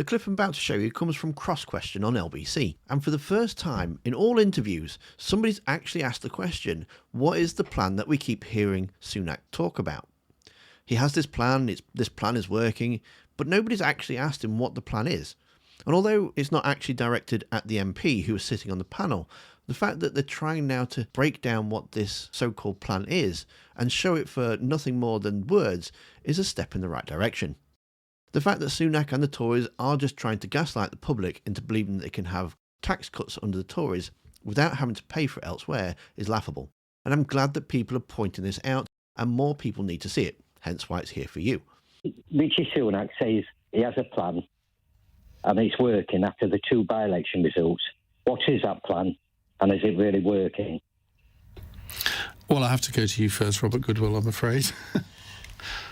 The clip I'm about to show you comes from Cross Question on LBC, and for the first time in all interviews, somebody's actually asked the question, what is the plan that we keep hearing Sunak talk about? He has this plan, this plan is working, but nobody's actually asked him what the plan is. And although it's not actually directed at the MP who is sitting on the panel, the fact that they're trying now to break down what this so-called plan is and show it for nothing more than words is a step in the right direction. The fact that Sunak and the Tories are just trying to gaslight the public into believing that they can have tax cuts under the Tories without having to pay for it elsewhere is laughable. And I'm glad that people are pointing this out and more people need to see it, hence why it's here for you. Rishi Sunak says he has a plan and it's working after the 2 by-election results. What is that plan and is it really working? Well, I have to go to you first, Robert Goodwill, I'm afraid.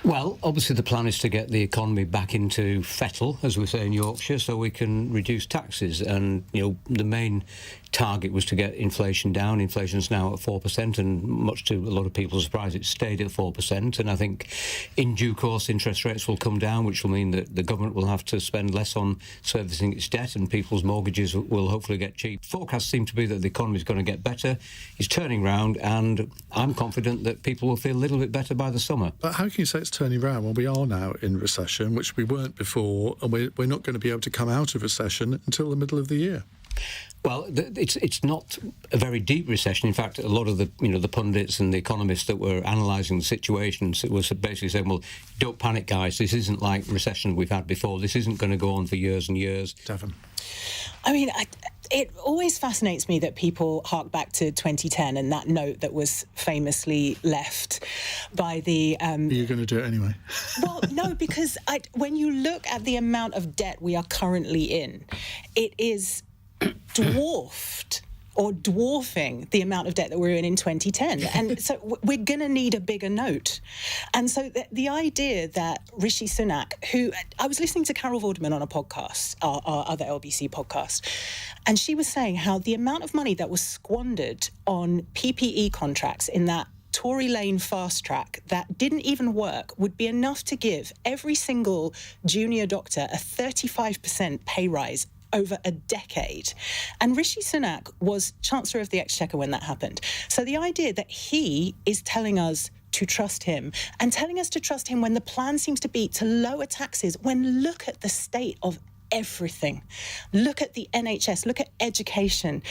Well, obviously the plan is to get the economy back into fettle, as we say in Yorkshire, so we can reduce taxes. And, the main target was to get inflation down. Inflation's now at 4%, and much to a lot of people's surprise, it stayed at 4%. And I think in due course, interest rates will come down, which will mean that the government will have to spend less on servicing its debt, and people's mortgages will hopefully get cheap. Forecasts seem to be that the economy is going to get better. It's turning round, and I'm confident that people will feel a little bit better by the summer. But how can you say it's turning around when we are now in recession, which we weren't before, and we're not going to be able to come out of recession until the middle of the year? Well, it's not a very deep recession. In fact, a lot of the pundits and the economists that were analysing the situation was basically saying, well, don't panic, guys. This isn't like recession we've had before. This isn't going to go on for years and years. Devon. I mean, it always fascinates me that people hark back to 2010 and that note that was famously left by the... You're going to do it anyway. Well, no, because when you look at the amount of debt we are currently in, it is dwarfing the amount of debt that we were in 2010. And so we're going to need a bigger note. And so the idea that Rishi Sunak, who I was listening to Carol Vorderman on a podcast, our other LBC podcast, and she was saying how the amount of money that was squandered on PPE contracts in that Tory Lane fast track that didn't even work would be enough to give every single junior doctor a 35% pay rise over a decade. And Rishi Sunak was Chancellor of the Exchequer when that happened. So the idea that he is telling us to trust him and telling us to trust him when the plan seems to be to lower taxes, when look at the state of everything. Look at the NHS, look at education.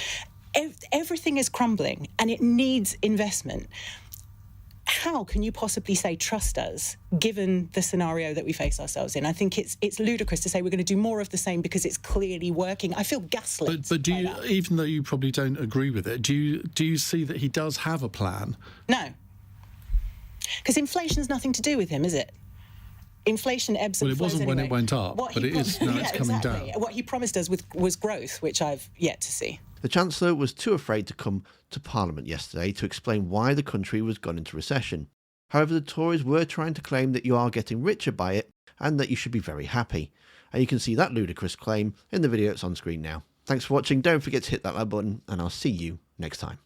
Everything is crumbling and it needs investment. How can you possibly say trust us, given the scenario that we face ourselves in? I think it's ludicrous to say we're going to do more of the same because it's clearly working. I feel gaslit. But do you, even though you probably don't agree with it, do you see that he does have a plan? No, because inflation's nothing to do with him, is it? Inflation ebbs and flows. Well, it wasn't anyway. when it went up, but it is now. It's coming down. What he promised us was growth, which I've yet to see. The Chancellor was too afraid to come to Parliament yesterday to explain why the country was gone into recession. However, the Tories were trying to claim that you are getting richer by it and that you should be very happy. And you can see that ludicrous claim in the video that's on screen now. Thanks for watching. Don't forget to hit that like button and I'll see you next time.